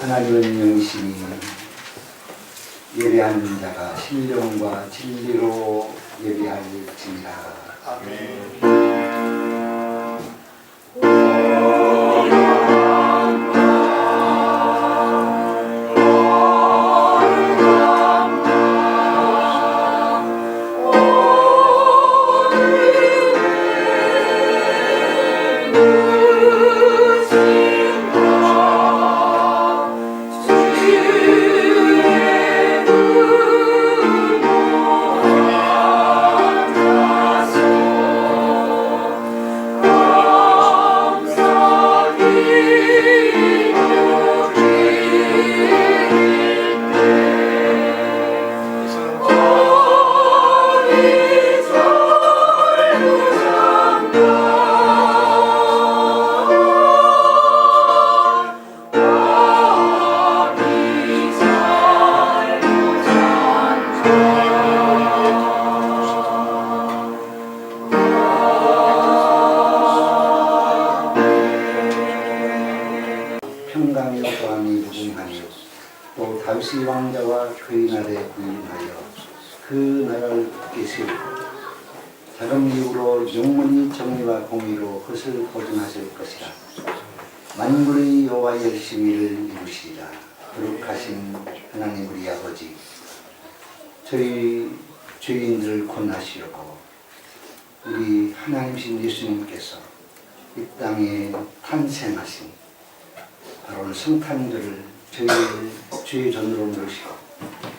하나님은 영이시니 예배하는 자가 신령과 진리로 예배할지니라. 아멘. 평강의 왕이 무궁하니요 또 다윗의 왕자와 그의 나라에 군림하여 그 나라를 굳게 세우고 작은 이후로 영원히 정의와 공의로 그것을 보존하실 것이라. 만군의 여호와 열심히를 이루시리라. 거룩하신 하나님 우리 아버지, 저희 죄인들을 권하시려고 우리 하나님이신 예수님께서 이 땅에 탄생하신 바로 성탄절을 저희를 주의 전으로 모시고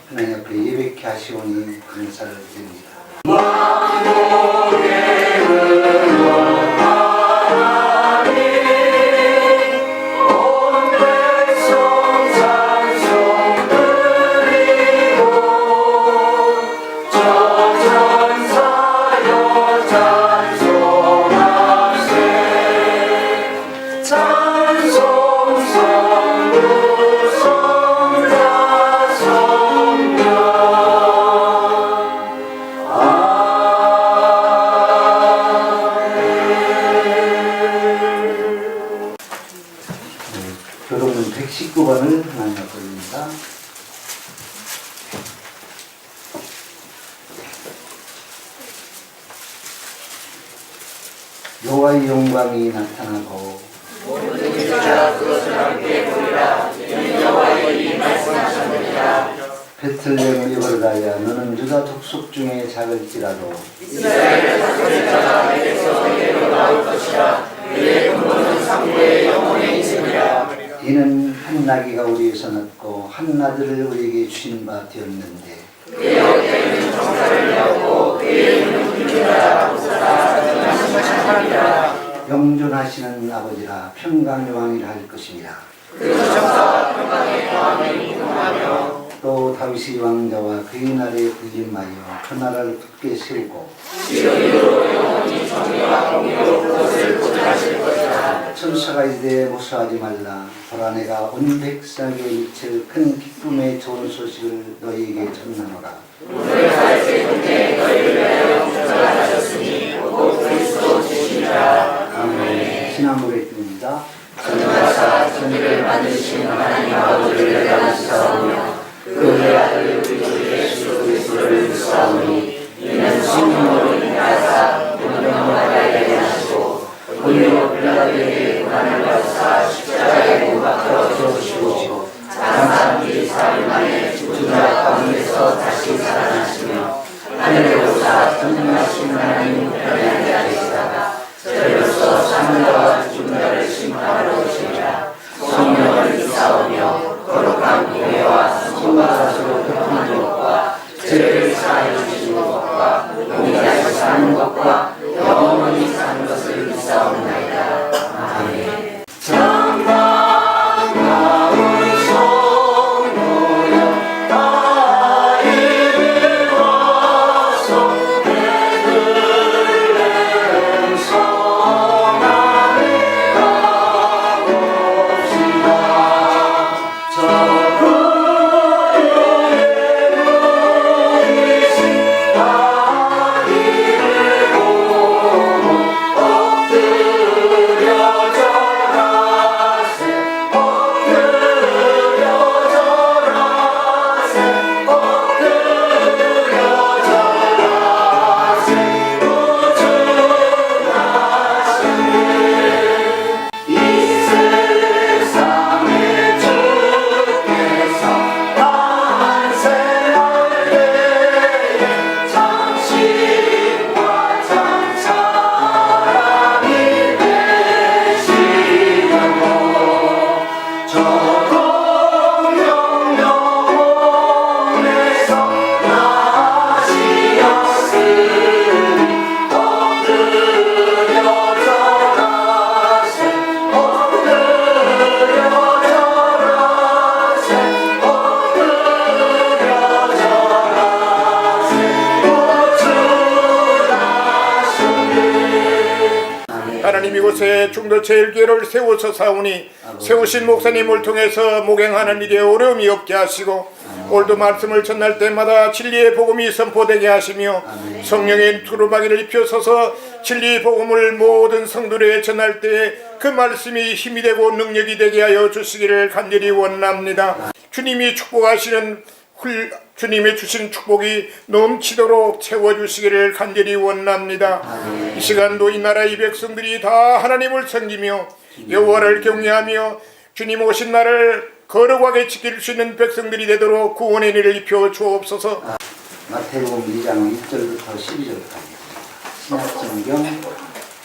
하나님 앞에 예배케 하시오니 감사를 드립니다. 교독문 119번을 하나님 앞에 올립니다. 여호와의 영광이 나타나고 모든 자가 그것을 함께 보리라. 이는 여호와의 이 말씀하셨느니라. 베틀레헴 에브라야 너는 유다 족속 중에 작을지라도 이스라엘 다스릴 자가 내게서 내게로 나올 것이라. 그의 근본은 상부의 영혼에 있으리라. 이는 한 나귀가 우리에서 났고 한 나귀를 우리에게 주신 바 되었는데 그의 어깨에는 정사를 메었고 그의 이름은 군주라. 목사라. 전능하신 사람이라. 영존하시는 아버지라 평강의 왕이라 할 것입니다. 그 정사와 평강의 왕이 무궁하며 또 다윗의 왕자와 그의 나라에 군림하여 그 나라를 굳게 세우고 지금으로 영원히 정의와 공의로 그것을 보존하실 것이라. 천사가 이르되 무서워하지 말라. 보라 내가 온 백성에게 미칠 큰 기쁨의 좋은 소식을 너희에게 전하노라. 오늘 다윗의 군대 너희를 위하여 구원하셨으니 곧 그리스도 주시니라. 아멘. 신앙 고백입니다. 전능하사 천지를 만드신 하나님 아버지를 내가 믿사오며 그의 아들 우리 주 예수 그리스도를 믿사오니 이는 성령으로 인하사 본령 마리아에게 나시고 본령 빌라도에게 고난을 받으사 십자가에 못 박혀 죽으시고 장사한 지 4일 만에 죽은 자 가운데서 다시 살아나시며 하늘에 오사 전능하신 하나님 우편에 앉아계시다가 저희로서 사는 자와 죽은 자를 심판하러 오시리라. 성령을 믿사오며 거룩한 교회와 성과 사수로 교통하는 것과 죄를 사하여 주시는 것과 공의하여 사는 것과 영원히 사는 것을 믿사옵나이다. 아멘. 저 구유의 이곳에 중도 제일교회를 세워서 사오니 세우신 목사님을 통해서 목행하는 일에 어려움이 없게 하시고 오늘도 말씀을 전할 때마다 진리의 복음이 선포되게 하시며 성령의 두루마기를 입혀서서 진리의 복음을 모든 성도들에게 전할 때 그 말씀이 힘이 되고 능력이 되게 하여 주시기를 간절히 원합니다. 주님이 축복하시는 주님의 주신 축복이 넘치도록 채워주시기를 간절히 원합니다. 이 시간도 이 나라의 백성들이 다 하나님을 섬기며 여호와를 경외하며 주님 오신 날을 거룩하게 지킬 수 있는 백성들이 되도록 구원의 은혜를 입혀 주옵소서. 마태복음 2장 1절부터 12절까지 신약성경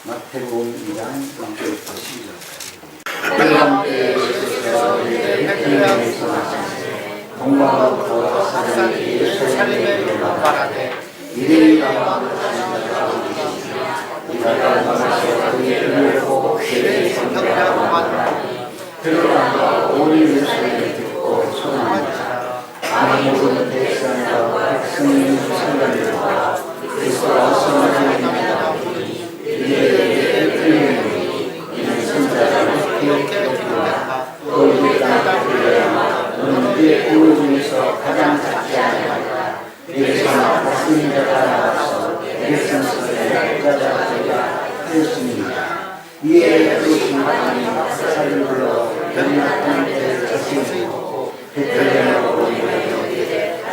마태복음 2장 1절부터 12절까지 그런 때에 예수께서 베들레헴에서 나사시되 동방으로부터 사람이 예루살렘에 이르러 이들이 가만히 하시는 이가 가만히 그의 눈을 보고 그의 성경이라고 하더니 들어가서 온 예루살렘을 듣고 소망하자 아무 모든 백성과 백성의 성관들과 그리스도와 성령님이다 보니 이들에게 풀리니 이는 선자를 기억해 주리라 또 이들 땅에 풀려야만 너는 그의 부모 중에서 가장 작지 아니하리라 여기서 복수인 자가 나와서 백성스러운 약자가 되라 하였습니다. 이에 그것이 하나님 박사를 불러 연락 땅에 자신을 보고 베들레헴으로 보내어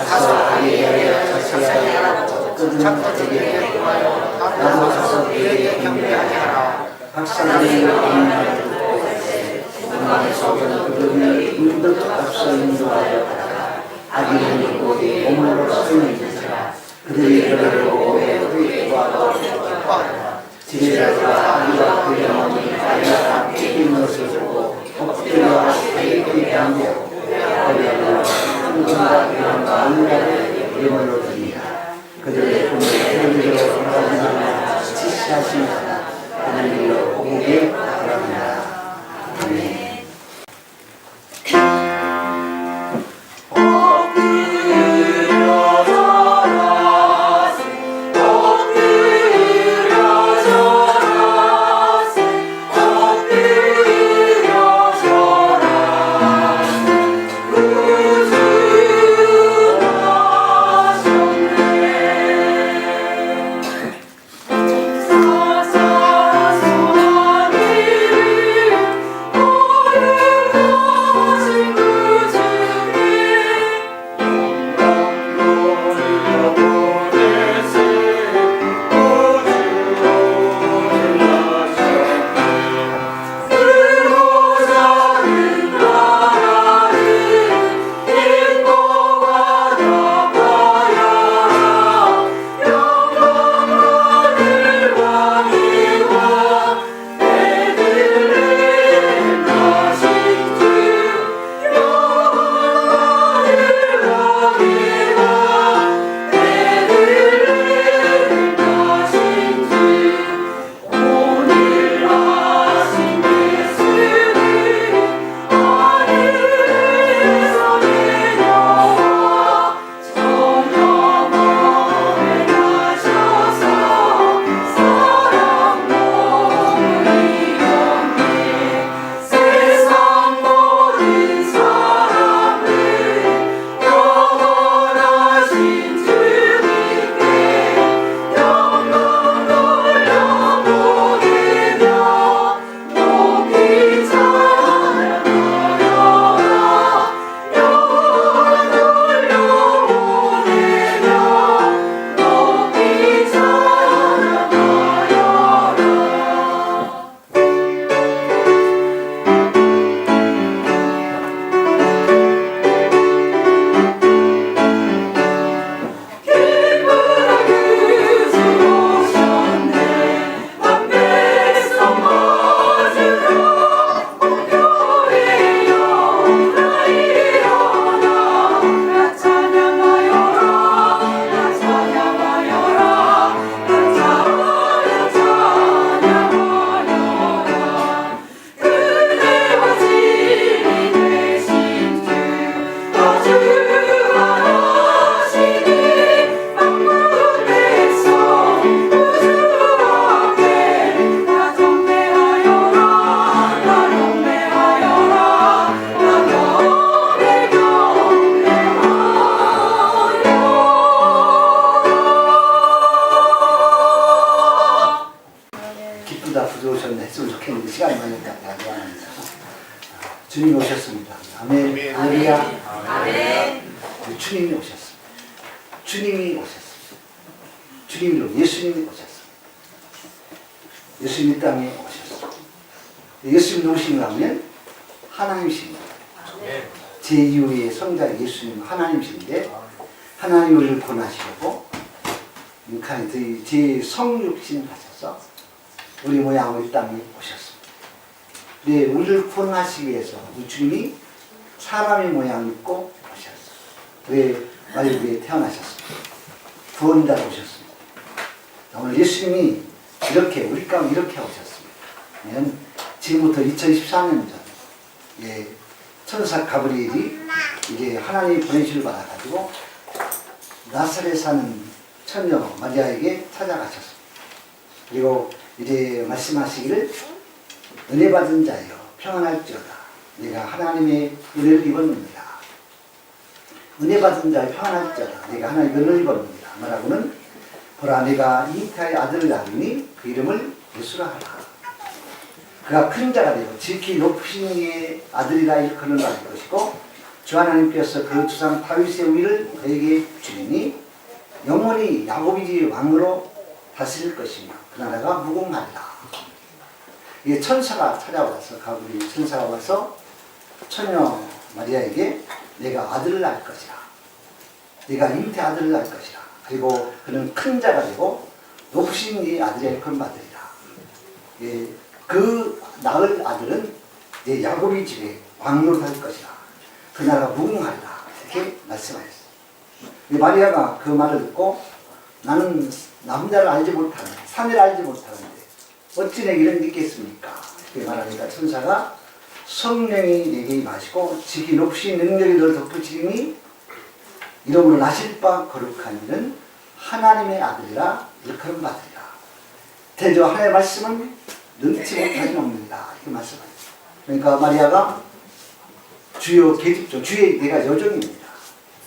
가서 갈릴리에 자세하라고 끊임없게 하여 나도 가서 그에게 경배하게 하라. 박사들이 이만을 듣고 갈때 음악에서 그들이 문득 앞서 인도하여 가다가 아기는 곳이 몸으로 서 있는 자라 그들이 그를 보고 매우 기뻐하고 지혜자가 아기와 그의 어머니 아이가 함께 있는 것을 보고 엎드려 그에게 양보하고 거리하고 누군가 이런 마음을 예물로 드립니다. 그들의 꿈을 그들로 돌아오는 지시하시니라 그들로 보게 바랍니다. 아멘. 아멘. 할렐루야. 아멘. 주님이 오셨습니다. 주님이 오셨습니다. 주님으로 예수님이 오셨습니다. 예수님이 땅에 오셨습니다. 예수님 누구신가 하면 하나님이십니다. 제2위의 성자 예수님 하나님이신데 하나님 우리를 구원하시려고 인카네트 제 성육신 하셔서 우리 모양으로 이 땅에 오셨습니다. 네, 우리를 구원하시기 위해서 우리 주님이 사람의 모양 입고 오셨습니다. 왜 마리아에 태어나셨습니다. 구원자로 오셨습니다. 오늘 예수님이 이렇게 우리 가운데 이렇게 오셨습니다. 지금부터 2014년 전 천사 가브리엘이 이제 하나님의 보내심을 받아가지고 나사렛에 사는 처녀 마리아에게 찾아가셨습니다. 그리고 이제 말씀하시기를 은혜 받은 자여 평안할지어다. 내가 하나님의 은혜를 입었느니라. 은혜 받은 자여 평안할지어다. 내가 하나님의 은혜를 입었느니라. 말하고는 보라 내가 잉타의 아들을 낳으니 그 이름을 예수라 하라. 그가 큰 자가 되고 지극히 높으신 이의 아들이라 일컬음을 받을 것이고 주 하나님께서 그 주상 다윗의 위를 그에게 주리니 영원히 야곱의 집 왕으로 다스릴 것이며 그 나라가 무궁하리라. 이게 천사가 찾아와서 가브리엘 천사가 와서 처녀 마리아에게 내가 아들을 낳을 것이라. 네가 잉태 아들을 낳을 것이라. 그리고 그는 큰 자가 되고 높으신 이의 아들의 일컬음을 받으리라. 그 낳을 아들은 내 야곱의 집에 왕으로 살 것이라. 그 나라가 무궁하리라. 이렇게 말씀하셨어요. 마리아가 그 말을 듣고 나는 남자를 알지 못하는데 사내를 알지 못하는데 어찌 내게 이런 게 있겠습니까? 이렇게 말하니까 천사가 성령이 내게 임하시고 지기 높으신 능력이 너를 덮으시니 이름으로 나실 바 거룩한 이는 하나님의 아들이라 일컬음 받으리라. 대저 하나님의 말씀은 능치 못하지 없느니라. 이렇게 말씀하셨어요. 그러니까 마리아가 주여 계집종, 주의 내가 여종입니다.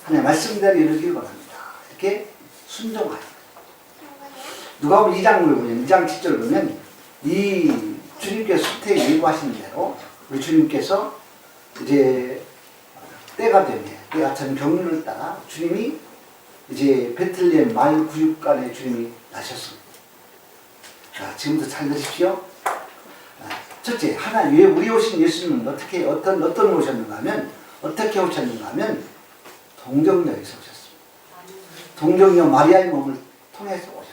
하나님의 말씀대로 이루기를 원합니다. 이렇게 순종하여. 누가복음 2장을 보면 2장 7절을 보면 이 주님께서 수태에 예고하신 대로 우리 주님께서 이제 때가 되면 때가 전 경륜을 따라 주님이 이제 베틀레헴 말 구육간에 주님이 나셨습니다. 자, 지금부터 잘 들으십시오. 첫째, 하나님 왜 우리 오신 예수님은 어떻게 어떤 오셨는가 하면 어떻게 오셨는가 하면 동정녀에서 오셨습니다. 동정녀 마리아의 몸을 통해서 오셨습니다.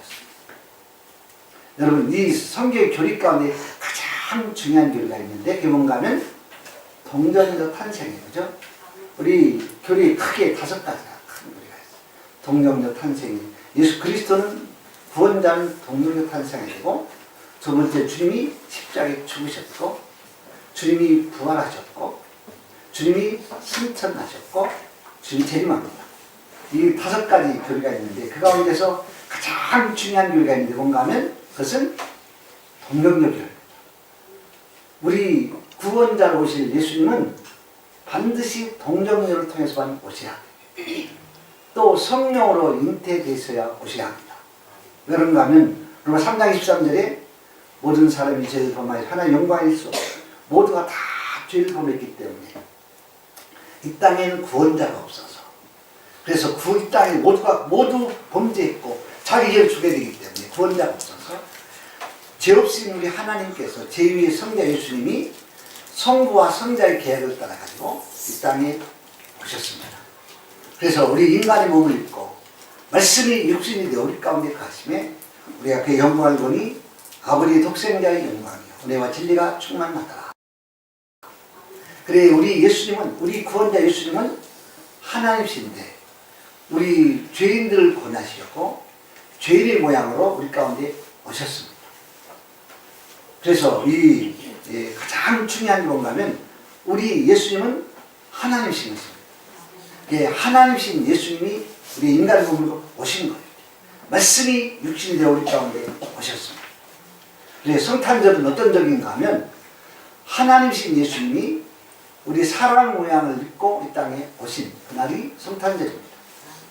여러분 이 성경의 교리 가운데 가장 중요한 교리가 있는데 그게 뭔가 하면 동정녀 탄생이에요. 그죠? 우리 교리 크게 5가지가 큰 교리가 있어요. 동정녀 탄생이 예수 그리스도는 구원자는 동정녀 탄생이 되고 두 번째 주님이 십자가에 죽으셨고 주님이 부활하셨고 주님이 승천하셨고 주님이 재림합니다. 이 5가지 교리가 있는데 그 가운데서 가장 중요한 교리가 있는데 뭔가 하면 그것은 동정녀 교리입니다. 우리 구원자로 오실 예수님은 반드시 동정녀를 통해서만 오셔야 합니다. 또 성령으로 잉태되셔야 오셔야 합니다. 왜 그런가 하면 로마 3장 23절에 모든 사람이 죄를 범하여 하나님의 영광일 수 없어요. 모두가 다 죄를 범했기 때문에 이 땅에는 구원자가 없어서 그래서 이 땅에 모두 범죄했고 자기 죄를 주게 되기 때문에 구원자가 없어서 죄 없으신 우리 하나님께서 제2의 성자 예수님이 성부와 성자의 계약을 따라가지고 이 땅에 오셨습니다. 그래서 우리 인간의 몸을 입고 말씀이 육신이 되어 우리 가운데 가심에 우리가 그의 영광을 보니 아버지 독생자의 영광이요 은혜와 진리가 충만하더라. 그래 우리 예수님은 우리 구원자 예수님은 하나님이신데 우리 죄인들을 권하시려고 죄인의 모양으로 우리 가운데 오셨습니다. 그래서 이 가장 중요한 게 뭔가 하면 우리 예수님은 하나님이신 것입니다. 하나님이신 예수님이 우리 인간의 몸으로 오신 거예요. 말씀이 육신이 되어 우리 가운데 오셨습니다. 그래서 성탄절은 어떤 절인가 하면 하나님이신 예수님이 우리 사람 모양을 입고 이 땅에 오신 그날이 성탄절입니다.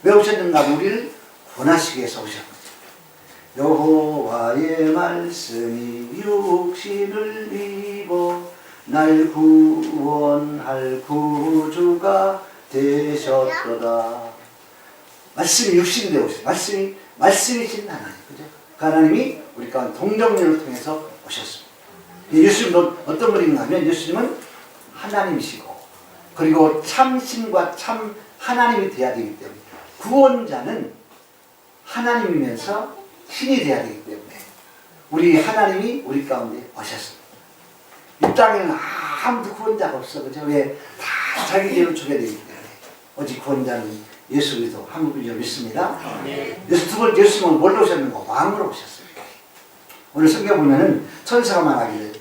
왜 오셨는가 하면 우리를 구원하시기 위해서 오셨습니다. 여호와의 말씀이 육신을 입어 날 구원할 구주가 되셨도다. 말씀이 육신이 되어 오셨어요. 말씀이신 하나님, 그죠? 그 하나님이 우리 가운데 동정녀를 통해서 오셨습니다. 예수님은 어떤 분인가 하면 예수님은 하나님이시고 그리고 참신과 참 하나님이 되어야 되기 때문에 구원자는 하나님이면서 신이 되어야 되기 때문에 우리 하나님이 우리 가운데 오셨습니다. 이 땅에는 아무도 구원자가 없어. 그죠? 왜? 다 자기 죄를 주게 되기 때문에 오직 구원자는 예수 그리스도 한 분이라 믿습니다. 예수님은 뭘로 오셨는가? 왕으로 오셨습니다. 오늘 성경 보면은 천사가 말하기를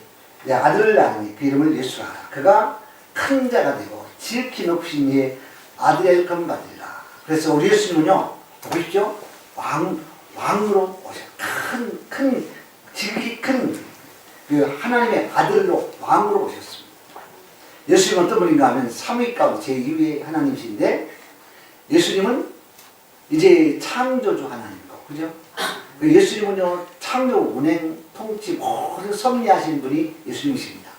내 아들을 낳으니 그 이름을 예수라 하라. 그가 큰 자가 되고 지극히 높으신 이의 아들의 건받으리라. 그래서 우리 예수님은요, 보십시오. 왕으로 오셨어요. 지극히 큰 그 하나님의 아들로 왕으로 오셨습니다. 예수님은 어떤 분인가 하면 삼위 가운데 제2위의 하나님이신데 예수님은 이제 창조주 하나님이고, 그죠? 예수님은요, 창조, 운행, 통치 모든 섭리하신 분이 예수님이십니다.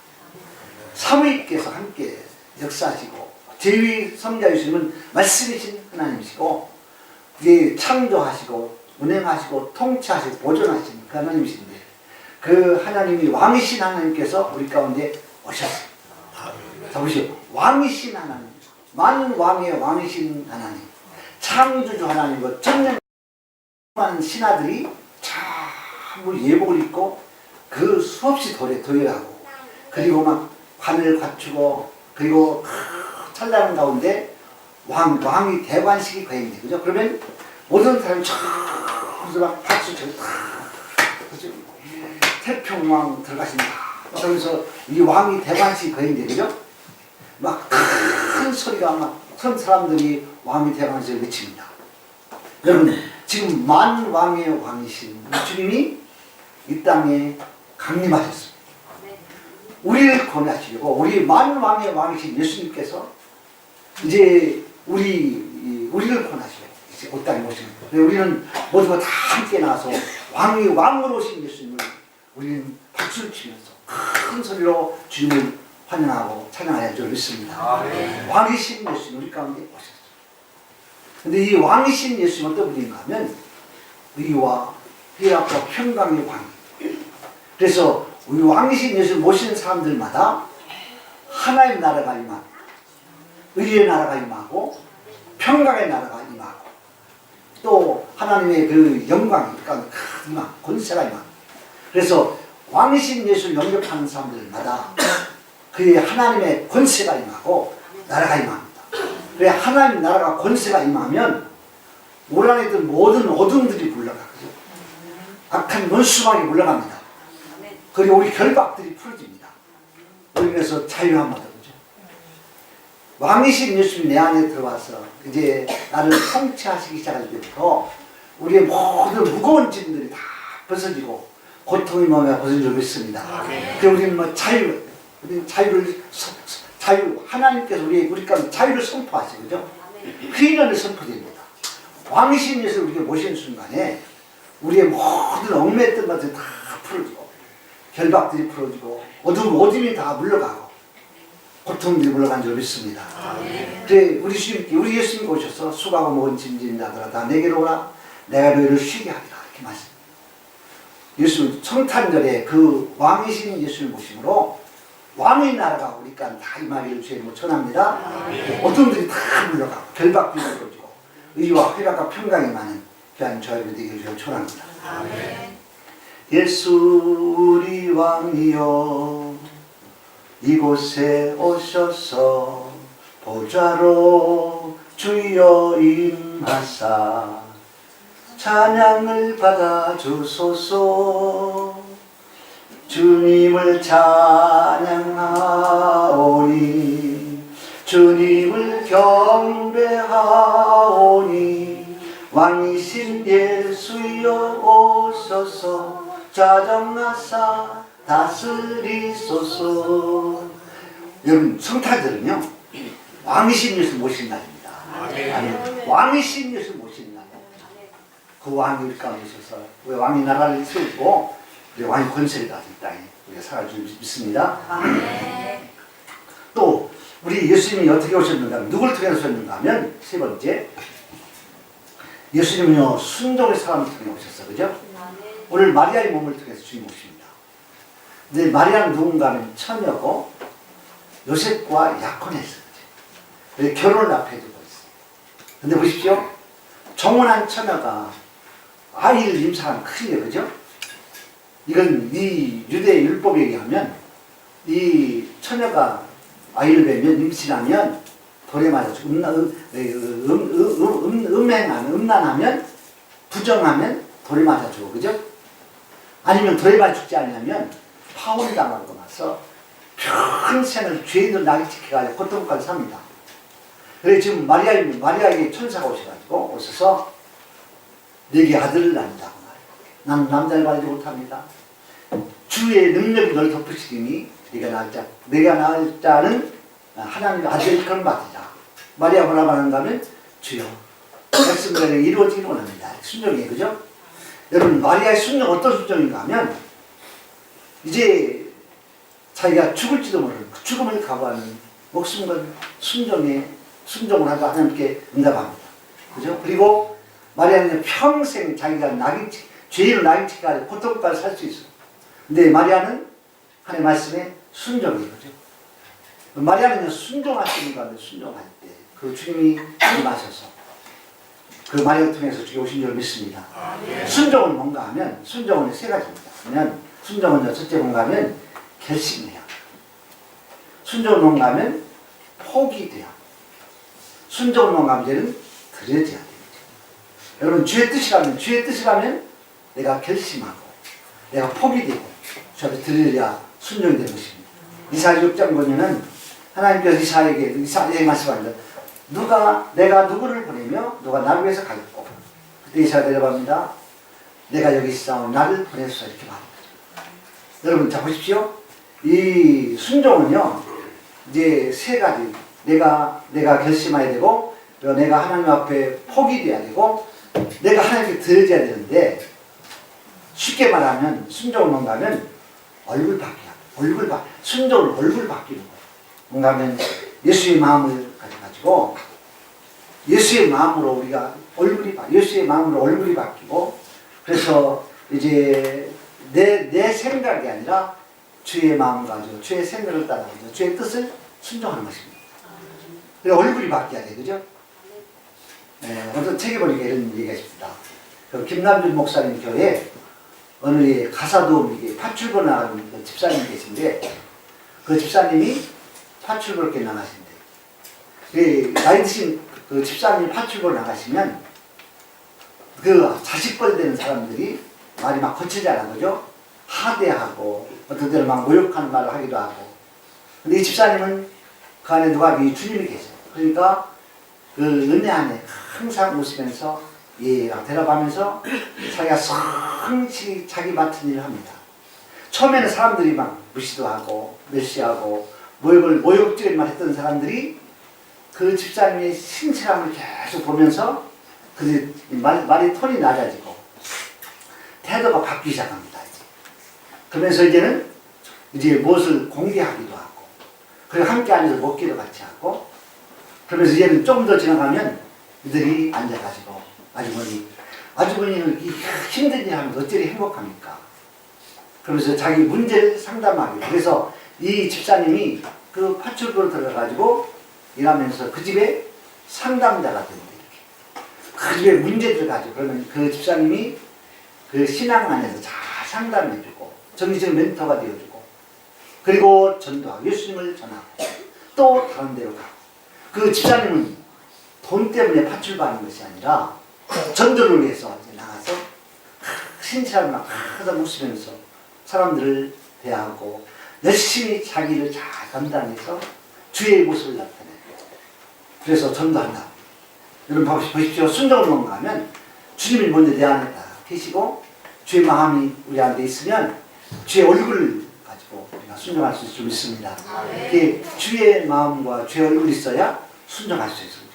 삼위께서 함께 역사하시고 제2위 섭리자 예수님은 말씀이신 하나님이시고 이제 창조하시고 운행하시고 통치하시고 보존하시는 그 하나님이신데 그 하나님이 왕이신 하나님께서 우리 가운데 오셨습니다. 자 보시오. 왕이신 하나님, 만왕의 왕이신 하나님, 창조주 하나님과 전혀 많은 신하들이 전부 예복을 입고 그 수없이 도열하고 그리고 막 관을 갖추고 그리고 찬란한 가운데 왕이 대관식이 거행돼. 그죠? 그러면 모든 사람이 쫙 막 박수 치고 태평왕 들어가신다. 그러면서 이 왕이 대관식이 거행돼. 그죠? 막 큰 소리가 막 선 사람들이 왕이 대관식을 외칩니다. 여러분 지금 만왕의 왕이신 주님이 이 땅에 강림하셨습니다. 우리를 권하시려고 우리 만왕의 왕이신 예수님께서 이제 우리를 권하시려고 이제 이 땅에 오시는 거예요. 우리는 모두가 다 함께 나와서 왕으로 오신 예수님을 우리는 박수를 치면서 큰 소리로 주님을 환영하고 찬양할 줄 믿습니다. 왕이신 예수님 우리 가운데 오셨어요. 근데 이 왕이신 예수님 어떤 분인가 하면 의와 회복과 평강의 왕이에요. 그래서 우리 왕이신 예수를 모시는 사람들마다 하나님 나라가 임하고 의의 나라가 임하고 평강의 나라가 임하고 또 하나님의 그 영광이 그러니까 임하고 권세가 임하고 그래서 왕이신 예수를 영접하는 사람들마다 그의 하나님의 권세가 임하고 나라가 임합니다. 그래 하나님 나라가 권세가 임하면 올 안에 있던 모든 어둠들이 물러가. 그죠? 악한 원수막이 물러갑니다. 그리고 우리 결박들이 풀어집니다. 우리 그래서 자유합니다. 그죠? 왕이신 예수님이 내 안에 들어와서 이제 나를 통치하시기 시작할 때부터 우리의 모든 무거운 짐들이 다 벗어지고 고통의 마음이 벗어진 줄 믿습니다. 그래서 우리는 뭐 자유, 하나님께서 우리 가운데 자유를 선포하시죠. 그죠? 휘인을 선포됩니다. 왕이신 예수를 우리가 모시는 순간에 우리의 모든 얽매였던 것들이 다 풀어지고 결박들이 풀어지고 어둠이 다 물러가고 고통들이 물러간 줄 믿습니다. 그래 우리 예수님이 오셔서 수고하고 먹은 짐진 자들아 다 내게로 오라 내가 너희를 쉬게 하리라 이렇게 말씀. 예수 성탄절에 그 왕이신 예수를 모심으로 왕의 나라가 우리가 다 임하기를 주의 이름으로 전합니다. 어둠들이 다 물러가고 결박들이 풀어지고 의와 회복과 평강이 많은 귀한 저희를 되기를 주의 전합니다. 예수 우리 왕이여 이곳에 오셔서 보좌로 주여 임하사 찬양을 받아 주소서. 주님을 찬양하오니 주님을 경배하오니 왕이신 예수여 오셔서 자정하사 다스리소서. 여러분 성탄절은요 왕이신 예수 모신 날입니다. 아니, 왕이신 예수 모신 날. 그 왕이 우리 가운데 있어서 우리 왕이 나라를 세우고 우리 왕이 권세를 가진 땅에 우리가 살아줄 줄 믿습니다. 또 우리 예수님이 어떻게 오셨는가 하면 누굴 통해서 오셨는가 하면 세 번째 예수님은요 순종의 사람을 통해 오셨어. 그죠? 오늘 마리아의 몸을 통해서 주님 오십니다. 근데 마리아는 누군가 하면 처녀고 요셉과 약혼했어. 그죠? 결혼을 앞에 두고 있어. 근데 보십시오. 정혼한 처녀가 아이를 임산하면 큰일이에요. 그죠? 이건 이 유대 율법에 의하면 이 처녀가 아이를 배면 임신하면 돌에 맞아 죽고 음란하면 부정하면 돌에 맞아 죽어. 그죠? 아니면 돌에 맞아 죽지 않으면 파혼당하고 나서 평생을 죄인들 낙인시켜가지고 고통까지 삽니다. 그래서 지금 마리아에게 천사가 오셔가지고 오셔서 네게 아들을 낳는다고 말해요. 나는 남자를 가지지 못합니다. 주의 능력이 너를 덮으시니 내가 낳을 자는 하나님의 아들을 건받으라. 마리아 뭐라고 하는가 하면 주여 말씀대로 이루어지길 원합니다. 순종이에요. 그죠? 여러분 마리아의 순종 어떤 순종인가 하면 이제 자기가 죽을지도 모르는 그 죽음을 각오하는 목숨과 순종을 하고 하나님께 응답합니다. 그죠? 그리고 마리아는 평생 자기가 죄인을 낙인시켜가지고 고통까지 살 수 있어. 근데 마리아는 하나님의 말씀에 순종이에요. 그죠? 마리아는 순종하시는 가운데 순종할 때 그 주님이 임하셔서 그 마리아를 통해서 주께 오신 줄 믿습니다. 순종은 뭔가 하면 순종은 세 가지입니다. 그러면 순종은 첫째 뭔가 하면 결심해야. 순종은 뭔가 하면 포기돼야. 순종은 뭔가 하면 이제는 드려져야 됩니다. 여러분 주의 뜻이라면 내가 결심하고 내가 포기되고 주 앞에 드려야 순종이 되는 것입니다. 이사야 6장 보면은 하나님께서 이사야에게 말씀합니다. 내가 누구를 보내며 누가 나를 위해서 가겠고 그때 이사야 대답합니다. 내가 여기 있사오니 나를 보내소서 이렇게 말합니다. 여러분 자 보십시오. 이 순종은요 이제 세 가지 내가 결심해야 되고 내가 하나님 앞에 포기돼야 되고 내가 하나님께 드려져야 되는데 쉽게 말하면 순종은 뭔가 하면 순종은 얼굴 바뀌는 거예요. 뭔가 하면 예수의 마음을 가지고 예수의 마음으로 우리가 예수의 마음으로 얼굴이 바뀌고 그래서 이제 내 생각이 아니라 주의 마음 가지고 주의 생각을 따라가지고 주의 뜻을 순종하는 것입니다. 그래서 얼굴이 바뀌어야 돼. 그죠? 네, 어떤 책에 보니까 이런 얘기가 있습니다. 그 김남준 목사님 교회에 어느 가사도움 파출부 나가는 그 집사님 계신데 그 집사님이 파출부로 나가신대. 나이 드신 그 집사님이 파출부로 나가시면 그 자식벌 되는 사람들이 말이 막 거칠잖아. 그죠? 하대하고 어떤 때는 막 모욕하는 말을 하기도 하고. 근데 이 집사님은 그 안에 이 주님이 계세요. 그러니까 그 은혜 안에 항상 웃으면서 예라고 대답하면서 자기가 성실히 자기 맡은 일을 합니다. 처음에는 사람들이 막 무시도 하고 멸시하고 모욕적인 했던 사람들이 그 집사님의 신실함을 계속 보면서 그 말이 톤이 낮아지고 태도가 바뀌기 시작합니다. 그러면서 이제는 무엇을 공개하기도 하고 그리고 함께 앉아서 먹기도 같이 하고 그러면서 이제는 좀 더 지나가면 이들이 앉아가지고 아주머니는 힘든 일 하면 어찌리 행복합니까? 그러면서 자기 문제를 상담하기. 그래서 이 집사님이 그 파출부로 들어가가지고 일하면서 그 집에 상담자가 됩니다. 그 집에 문제를 가지고 그러면 그 집사님이 그 신앙 안에서 잘 상담해주고 정신적 멘토가 되어주고 그리고 전도하고 예수님을 전하고 또 다른 데로 가고 그 집사님은 돈 때문에 파출부하는 것이 아니라 전도를 위해서 나가서 신실하게 막 항상 웃으면서 사람들을 대하고 열심히 자기를 잘 감당해서 주의 모습을 나타내요. 그래서 전도한다. 여러분 보십시오. 순종을 뭔가 하면 주님이 먼저 내 안에 다 계시고 주의 마음이 우리 안에 있으면 주의 얼굴을 가지고 우리가 순종할 수 있을 줄 믿습니다. 주의 마음과 주의 얼굴이 있어야 순종할 수 있어요.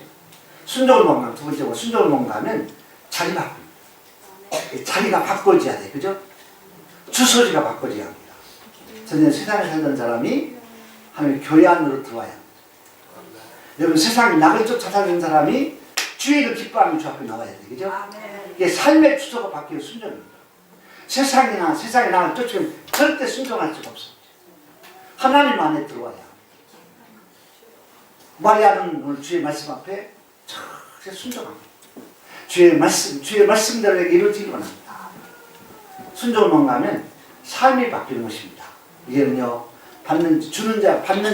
순종을 뭔가 하면 두 번째로 순종을 뭔가 하면 자리 바꾸는 자리가 바꿔져야 돼. 그죠? 주소지가 바꿔져야 합니다. 전에 세상에 살던 사람이 하나님 교회 안으로 들어와야 합니다. 여러분 세상에 낙을 쫓아다니는 사람이 주의를 기뻐하는 주 앞에 나와야 돼. 그죠? 이게 삶의 주소가 바뀌어 순종입니다. 세상의 낙을 쫓으면 절대 순종할 수가 없어. 하나님 안에 들어와야 합니다. 마리아는 오늘 주의 말씀 앞에 절대 순종합니다. 주의 말씀대로 이루어지기만 합니다. 순종을 뭔가 하면 삶이 바뀌는 것입니다. 이게는요, 받는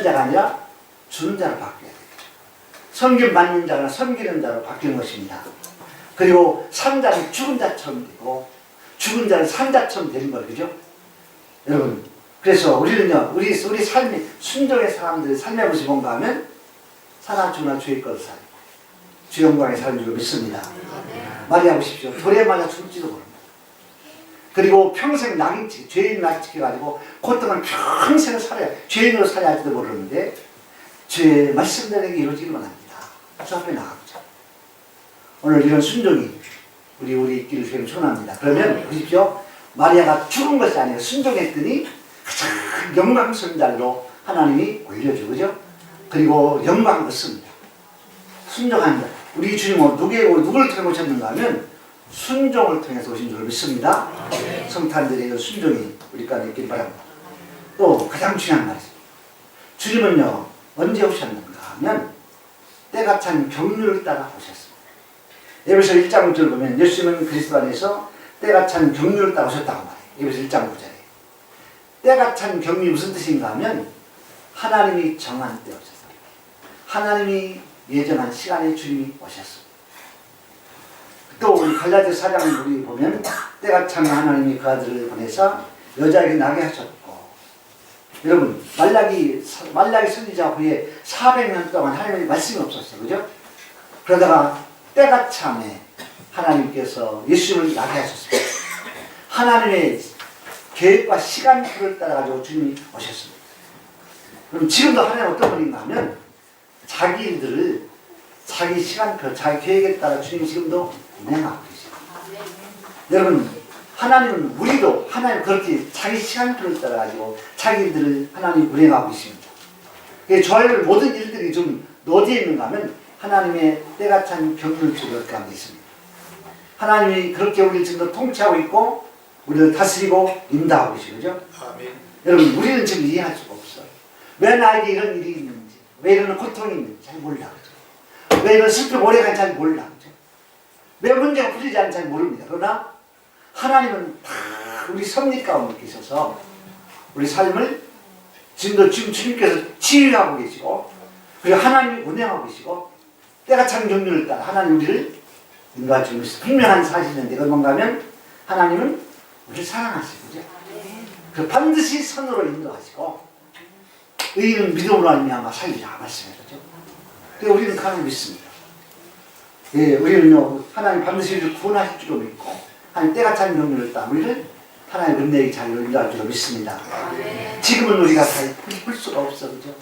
자가 아니라 주는 자로 바뀌어야 돼요. 섬김 받는 자가 섬기는 자로 바뀌는 것입니다. 그리고 산 자는 죽은 자처럼 되고, 죽은 자는 산 자처럼 되는 거예요. 그죠? 여러분, 그래서 우리는요, 우리 삶이, 순종의 사람들의 삶의 모습이 뭔가 하면, 사나 주나 주의 것을 살고, 주 영광의 사는 줄 믿습니다. 마리아 보십시오. 돌에 맞아 죽을지도 모릅니다. 그리고 평생 죄인 낙인 찍혀가지고 고통은 평생 살아야, 죄인으로 살아야 할지도 모르는데 죄의 말씀대로 이루어지기만 합니다. 주 앞에 나가보자. 오늘 이런 순종이 우리 있기를 주님 소원합니다. 그러면 보십시오. 마리아가 죽은 것이 아니라 순종했더니 가장 영광스러운 자리로 하나님이 올려주고, 그죠? 그리고 영광을 얻습니다. 순종한 자. 우리 주님은 누구를 통해 오셨는가 하면 순종을 통해서 오신 줄 믿습니다. 성탄절의 순종이 우리 가운데 있길 바랍니다. 또 가장 중요한 말이죠. 주님은요, 언제 오셨는가 하면 때가 찬 경륜을 따라 오셨습니다. 에베소 1장 9절 보면 예수님은 그리스도 안에서 때가 찬 경륜을 따라 오셨다고 말해요. 에베소 1장 9절에. 때가 찬 경륜이 무슨 뜻인가 하면 하나님이 정한 때 오셨어요. 하나님이 예정한 시간에 주님이 오셨습니다. 또 우리 갈라디아 4장을 우리 보면 때가 차면 하나님이 그 아들을 보내서 여자에게 나게 하셨고, 여러분 말라기 선지자 후에 400년 동안 하나님의 말씀이 없었어요. 그죠? 그러다가 때가 참에 하나님께서 예수님을 나게 하셨습니다. 하나님의 계획과 시간표를 따라가지고 주님이 오셨습니다. 그럼 지금도 하나님 어떤 분인가 하면 자기 일들을 자기 시간표, 자기 계획에 따라 주님이 지금도 운행하고 계십니다. 여러분, 하나님은 우리도 하나님 그렇게 자기 시간표를 따라가지고 자기 일들을 하나님 운행하고 있습니다. 저희들 모든 일들이 좀 어디에 있는가 하면 하나님의 때가 찬 경륜 속에 가운데 있습니다. 하나님이 그렇게 우리를 지금 통치하고 있고 우리를 다스리고 인도하고 계시죠. 그죠? 아멘. 여러분, 우리는 지금 이해할 수가 없어요. 왜 나에게 이런 일이 있는지, 왜 이런 고통이 있는지 잘 몰라. 그죠? 왜 이런 슬픔 오래간지 잘 몰라. 그죠? 왜 문제가 풀리지 않는지 잘 모릅니다. 그러나 하나님은 다 우리 섭리 가운데 계셔서 우리 삶을 지금 주님께서 치유하고 계시고, 그리고 하나님이 운행하고 계시고, 때가 찬 경륜을 따라 하나님 우리를 인도하시고 있습니다. 분명한 사실인데 그건 뭔가 하면 하나님은 우리를 사랑하시고, 그죠? 그 반드시 선으로 인도하시고, 의인은 믿음으로 말미암아 살리라 말씀이죠. 그래서 우리는 하나님 믿습니다. 예, 우리는요 하나님 반드시 우리를 구원하실 줄로 믿고, 하나님 때가 찬 경륜을 따라 우리를 하나님 은혜의 자리로 인도할 줄로 믿습니다. 지금은 우리가 잘 풀 수가 없어, 그죠?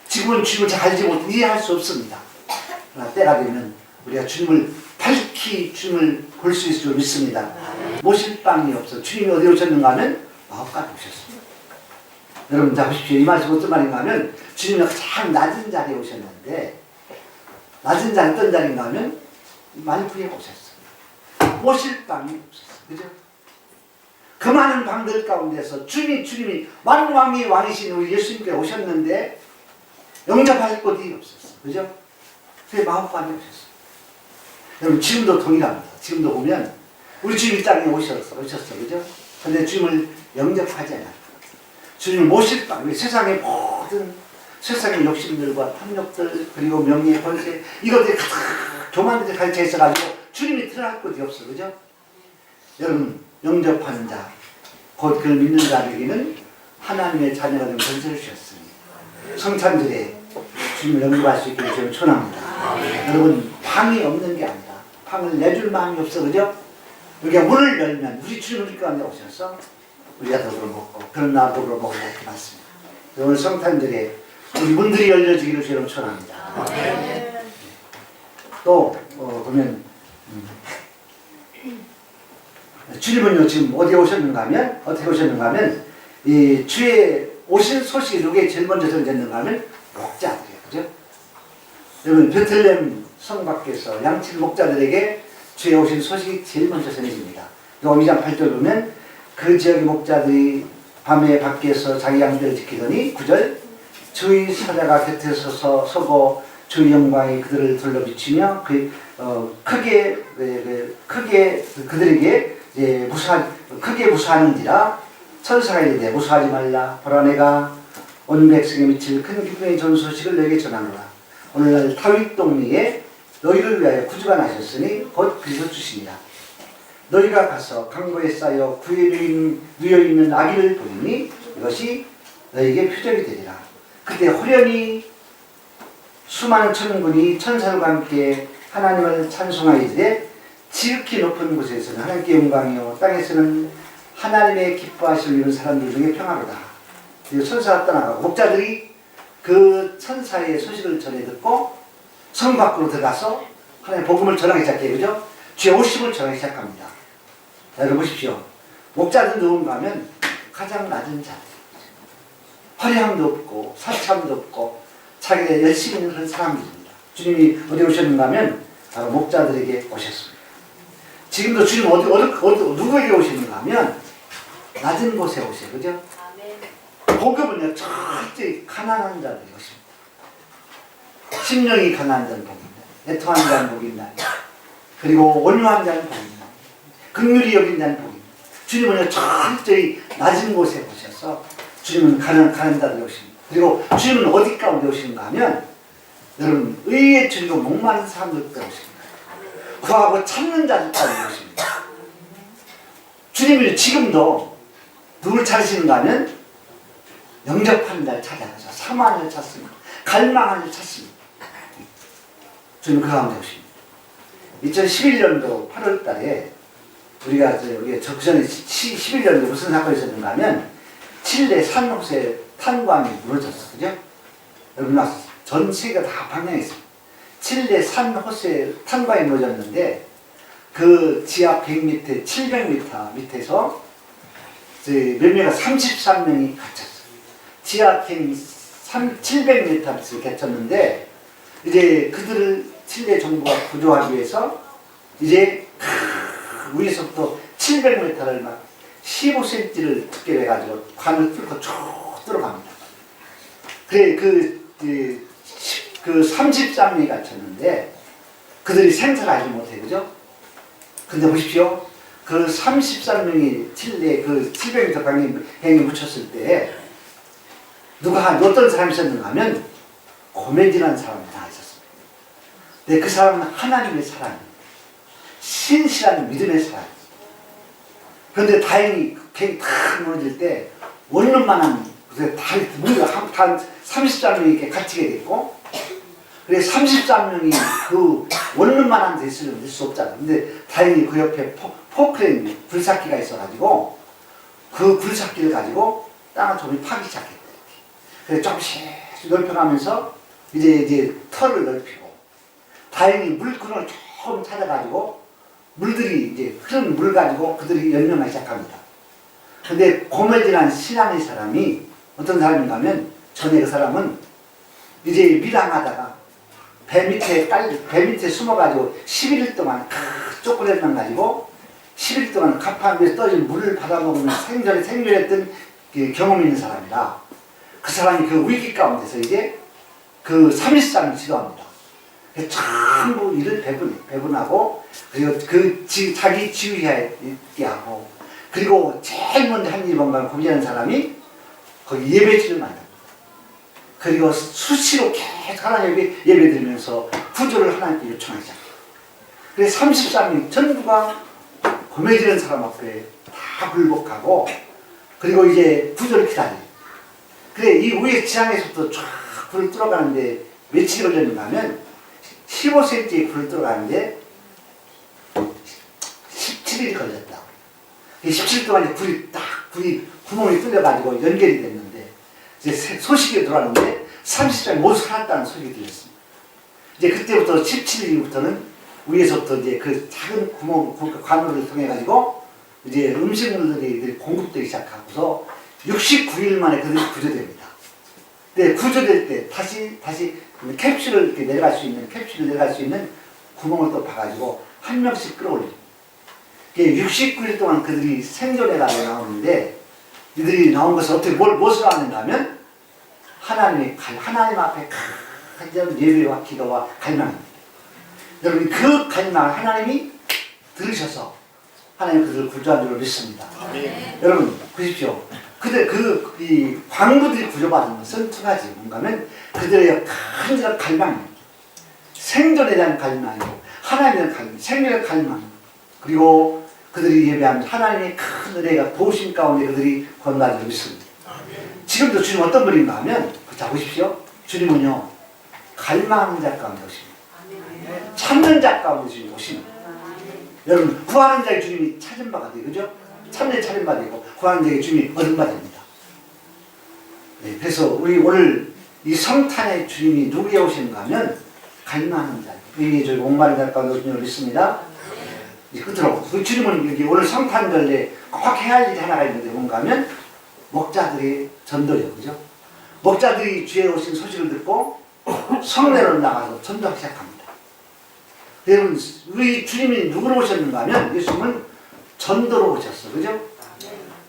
지금은 주님을 잘 알지 못해 이해할 수 없습니다. 그러나 때가 되면 우리가 주님을 밝히 주님을 볼 수 있을 줄 믿습니다. 모실 방이 없어. 주님이 어디 오셨는가 하면 마음까지 오셨습니다. 여러분 자 보십시오. 이 말씀 어떤 말인가 하면 주님이 가장 낮은 자리에 오셨는데, 낮은 자리 어떤 자리인가 하면 말부에 오셨어요. 모실 방이 없었어요. 그죠? 그 많은 방들 가운데서 주님이 많은 왕이 왕이신 우리 예수님께 오셨는데 영접하실 곳이 없었어요. 그죠? 그게 마음방에 오셨어요. 여러분 지금도 동일합니다. 지금도 보면 우리 주님 이 땅에 오셨어. 그죠? 근데 주님을 영접하지 않아요. 주님을 모실 방, 세상의 모든 세상의 욕심들과 탐욕들, 그리고 명예, 권세, 이것들이 가득 교만들이 가르쳐 있어가지고 주님이 드러날 곳이 없어. 그죠? 여러분, 영접하는 자, 곧 그를 믿는 자에게는 하나님의 자녀가 된 권세를 주셨습니다. 성찬절에 주님을 영접할 수 있기를 저는 축원합니다. 여러분, 방이 없는 게 아니라 방을 내줄 마음이 없어. 그죠? 우리가 문을 열면 우리 주님 우리 가운데 오셔서 우리가 더불어 먹고 그런 나 더불어 먹으라 이렇게 말씀입니다. 오늘 성탄절에 우리 문들이 열려지기를 저는 축원합니다. 또 보면 주님은요 지금 어디에 오셨는가 하면 어떻게 오셨는가 하면 이 주의 오실 소식이 누구에 제일 먼저 전해졌는가 하면 목자들이에요. 그죠? 여러분 베틀레헴 성 밖에서 양칠 목자들에게 주의 오신 소식이 제일 먼저 전해집니다. 요 2장 8절 보면 그 지역의 목자들이 밤에 밖에서 자기 양들을 지키더니 9절 주의 사자가 곁에 서고 주의 영광이 그들을 둘러 비치며 크게 그들에게 이제 크게 무수하는지라 천사가 이르되 무수하지 말라 보라 내가 온 백성에 미칠 큰 기쁨의 좋은 소식을 너에게 전하노라. 오늘날 다윗 동리에 너희를 위하여 구주가 나셨으니 곧 그리스도 주시니라. 너희가 가서 강보에 쌓여 구에 누여있는 아기를 보리니 이것이 너희에게 표적이 되리라. 그때 호련히 수많은 천군이 천사들과 함께 하나님을 찬송하이되 지극히 높은 곳에서는 하나님께 영광이요 땅에서는 하나님의 기뻐하시는 이런 사람들 중에 평화로다. 그리고 천사가 떠나가고 목자들이 그 천사의 소식을 전해 듣고 성 밖으로 들어가서 하나님의 복음을 전하기 시작해요. 그죠? 주의 오심을 전하기 시작합니다. 자, 여러분 보십시오. 목자들은 누군가 하면 가장 낮은 자들, 화려함도 없고 사참도 없고 자기가 열심히 있는 그런 사람들입니다. 주님이 어디 오셨는가 하면 바로 목자들에게 오셨습니다. 지금도 주님 누구에게 오시는가 하면 낮은 곳에 오세요. 그죠? 복음은요, 철저히 가난한 자들이 오십니다. 심령이 가난한 자는 복입니다. 애통한 자는 복이 있나요? 그리고 온유한 자는 복이 있나요? 긍휼히 여긴 자는 복입니다. 주님은요, 철저히 낮은 곳에 오셔서 주님은 가난한 자들이 오십니다. 그리고 주님은 어디 가운데 오시는가 하면 여러분 의에 줄이고 목마른 사람들 가운데 오십니다. 구하고 찾는 자들 가운데 오십니다. 주님이 지금도 누굴 찾으시는가 하면 영접하는 자를 찾아가서 사모하는 자를 찾습니다. 갈망하는 자를 찾습니다. 주님 그 가운데 오십니다. 2011년도 8월 달에 우리가 그 전에 11년도에 무슨 사건이 있었는가 하면 칠레 산호세 탄광이 무너졌어. 그죠? 여러분 전 세계가 다 방향했습니다. 칠레 산호세 탄광이 무너졌는데 그 지하 100m, 700m 밑에서 몇 명이 33명이 갇혔어요. 지하 700m 밑을 갇혔는데 이제 그들을 칠레 정부가 구조하기 위해서 이제 위에서부터 700m를 막 15cm를 두께를 해가지고 관을 뚫고 쭉 들어갑니다. 그래 그 33명이 갇혔는데 그들이 생사하지 못해. 그죠? 근데 보십시오. 그 33명이 칠레 그 700m 강행에 묻혔을 때 어떤 사람이 있었는가 하면 고메지라는 사람이 다 있었습니다. 근데 그 사람은 하나님의 사람이에요. 신실한 믿음의 사람이에요. 그런데 다행히 갱이 탁 무너질 때 원룸만한 다 33명이 이렇게 갇히게 됐고 그래 33명이 그 원룸만한 데 있으려면 될 수 없잖아. 근데 다행히 그 옆에 포크레인 굴삭기가 있어가지고 그 굴삭기를 가지고 땅을 조금 파기 시작했대. 그래 조금씩 넓혀가면서 이제 털을 넓히고 다행히 물구멍을 조금 찾아가지고 물들이 이제 흐른 물 가지고 그들이 연명하기 시작합니다. 근데 고멜이라는 신앙의 사람이 어떤 사람인가 하면 전에 그 사람은 이제 밀항하다가 배 밑에 숨어가지고 11일 동안 초콜릿만 가지고 11일 동안 가판 위에서 떨어진 물을 받아먹으면서 생존했던 그 경험이 있는 사람이라 그 사람이 그 위기 가운데서 이제 그 3일상을 지도합니다. 전부 일을 배분하고 그리고 자기 지휘하에 있게 하고 그리고 제일 먼저 한 일이 뭔가 고민하는 사람이 거기 예배지를 만듭니다. 그리고 수시로 계속 하나님께 예배드리면서 구조를 하나님께 요청하기 시작해요. 그래서 33명 전부가 고매지는 사람 앞에 다 굴복하고 그리고 이제 구조를 기다려요. 그래 이 위에 지상에서부터 쫙 불을 뚫어가는데 며칠이 걸렸는가 하면 15cm의 불을 뚫어가는데 17일이 걸렸다. 17일 동안 불이 구멍이 뚫려가지고 연결이 됐는데 이제 소식이 들어왔는데 30장이 모두 살았다는 소식이 들렸습니다. 이제 그때부터 17일부터는 위에서부터 이제 그 작은 구멍, 관우를 통해 가지고 이제 음식물들이 공급되기 시작하고서 69일 만에 그들이 구조됩니다. 근데 구조될 때 다시 캡슐을 이렇게 내려갈 수 있는 구멍을 또 봐가지고 한 명씩 끌어올립니다. 69일 동안 그들이 생존해가지고 나오는데 이들이 나온 것은 어떻게 무엇을 하는가 하면 하나님 앞에 간절한 예배와 기도와 갈망입니다. 여러분 그 갈망을 하나님이 들으셔서 하나님 그들을 구조한 줄로 믿습니다. 여러분 보십시오. 이 광부들이 구조받은 것은 두 가지. 뭔가 하면 그들의 간절한 갈망입니다. 생존에 대한 갈망이고 하나님에 대한 갈망, 생명의 갈망. 그리고 그들이 예배하는 하나님의 큰 은혜가 도우심 가운데 그들이 건너가지고 있습니다. 지금도 주님 어떤 분인가 하면 자 보십시오. 주님은요 갈망하는 자 가운데 오십니다. 찾는 자 가운데 주님 오십니다. 여러분 구하는 자의 주님이 찾은 바가 되고 그죠? 찾는 찾은 바 되고 구하는 자의 주님이 얻은 바 됩니다. 네, 그래서 우리 오늘 이 성탄의 주님이 누구에 오시는가 하면 갈망하는 자, 의미의 주 목마른 자 가운데 오신 줄 믿습니다. 이제 끝으로 그 주님은 여기 오늘 성탄절에 꼭 해야 할 일이 하나가 있는데 뭔가 하면 목자들의 전도죠, 그죠? 목자들이 주에 오신 소식을 듣고 성내로 나가서 전도하기 시작합니다. 여러분 우리 주님이 누구로 오셨는가 하면 예수님은 전도로 오셨어, 그죠?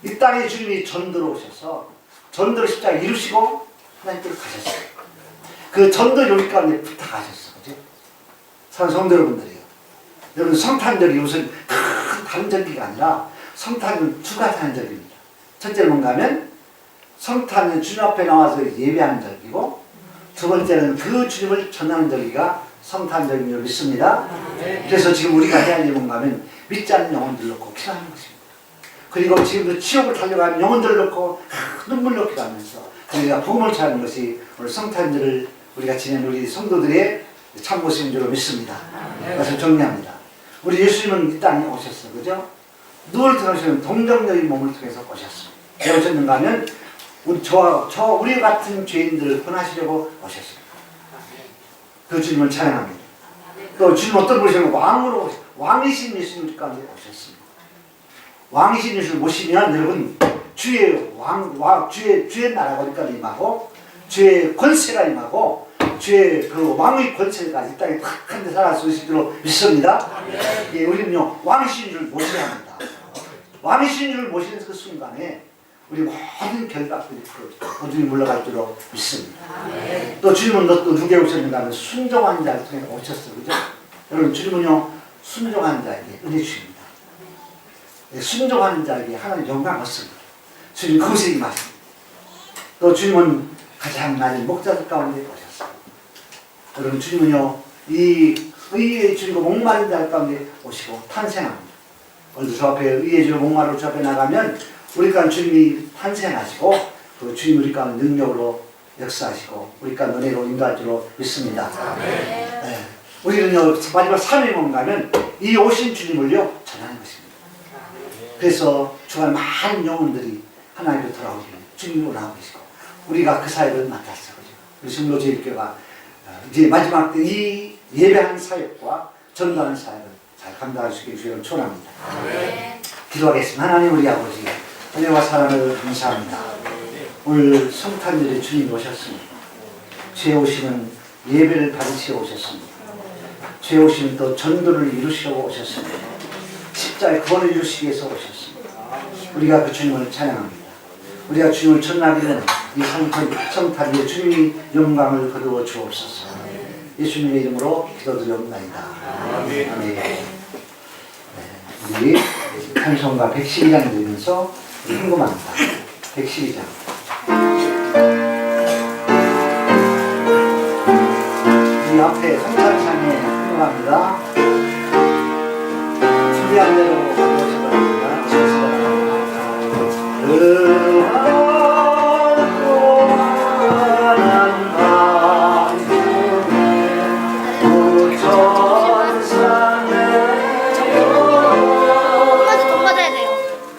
이 땅에 주님이 전도로 오셔서 전도를 십자가에 이루시고 하나님께로 가셨어요. 그 전도 요리 가운데 부탁하셨어, 그죠? 사랑하는 성도 여러분들이요. 여러분 성탄절이 무슨 큰 다른 절기가 아니라 성탄은 두 가지 하는 절기입니다. 첫째는 뭔가 하면 성탄은 주님 앞에 나와서 예배하는 절기고 두 번째는 그 주님을 전하는 절기가 성탄절인 줄 믿습니다. 그래서 지금 우리가 해야 할 일이 뭔가 하면 믿지 않는 영혼들 놓고 기도하는 것입니다. 그리고 지금도 지옥을 달려가는 영혼들을 놓고 눈물 놓고 기도하면서 우리가 복음을 찾는 것이 오늘 성탄절을 우리가 지낸 우리 성도들의 참모습인 줄 믿습니다. 그래서 정리합니다. 우리 예수님은 이 땅에 오셨어, 그죠? 누구를 통해서는 동정적인 몸을 통해서 오셨습니다. 왜 오셨는가 하면 우리 같은 죄인들을 구원하시려고 오셨습니다. 그 주님을 찬양합니다. 또 주님 어떤 분이시냐면 왕으로 왕이신 예수님 가운데 오셨습니다. 왕이신 예수를 모시면 여러분 주의 나라가 어디까지 임하고 주의 권세가 임하고 주의 그 왕의 권세까지 이 땅에 탁 한 데 살아갈 수 있을 줄로 믿습니다. 예, 우리는요 왕이신 줄 모셔야 합니다. 왕이신 줄 모시는 그 순간에 우리 모든 결박들이 풀어지고 어둠이 물러갈 줄로 믿습니다. 또 주님은 또 누구에 오셨는가 하면 순종한 자를 통해 오셨어, 그죠? 여러분 주님은요 순종하는 자에게 은혜 주십니다. 순종하는 자에게 하나님 영광 얻습니다. 주님 그것에 임하십니다. 또 주님은 가장 낮은 목자들 가운데 오셨어요. 여러분 주님은요 이 의의 주님과 목마른 자 가운데 오시고 탄생합니다. 오늘도 저 앞에 의의 주님 목마르고 저 앞에 나가면 우리 가운데 주님이 탄생하시고 그 주님 우리 가운데 능력으로 역사하시고 우리 가운데 은혜로 인도할 줄로 믿습니다. 네. 우리는요 마지막 3위 뭔가 하면 이 오신 주님을요 전하는 것입니다. 그래서 주간 많은 영혼들이 하나님으로 돌아오기를 주님으로 나오고 계시고 우리가 그 사역을 맡았어, 그죠? 우리 성도제일교회가 이제 마지막 때 이 예배하는 사역과 전도하는 사역을 잘 감당할 수 있게 주님을 초원합니다. 기도하겠습니다. 하나님 우리 아버지 은혜와 사랑을 감사합니다. 오늘 성탄절에 주님이 오셨습니다. 죄 오시는 예배를 받으시러 오셨습니다. 죄 오시는 또 전도를 이루시려고 오셨습니다. 십자가의 구원을 이루시기 위해서 오셨습니다. 우리가 그 주님을 찬양합니다. 우리가 주님을 전하기는 이 성탄절에 주님이 영광을 거두어 주옵소서. 예수님의 이름으로 기도드리옵나이다. 아멘. 네. 우리 찬송가 112장 들으면서 궁금합니다. 112장. 이 앞에 성탄상에 궁금합니다. 준비한 대로 가보시기 바랍니다.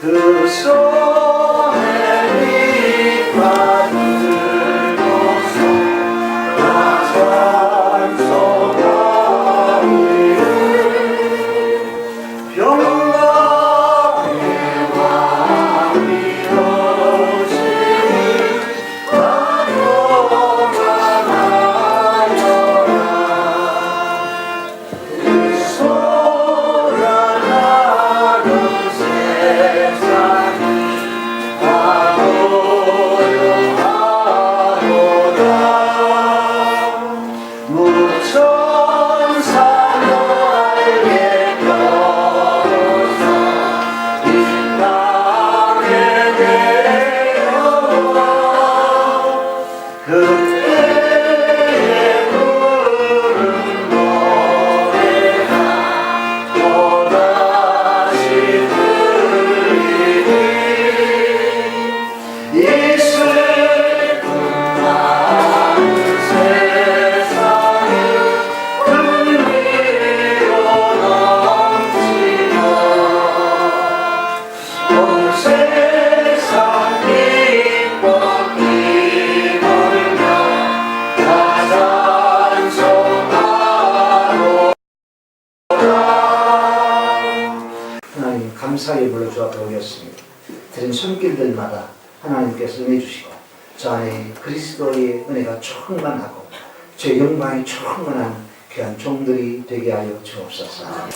그 손에 밑바늘 감사하게 불러주었다고 여겼습니다. 드린 손길들마다 하나님께서 은혜 주시고 저 안에 그리스도의 은혜가 충만하고 제 영광이 충만한 귀한 종들이 되게 하여 주옵소서.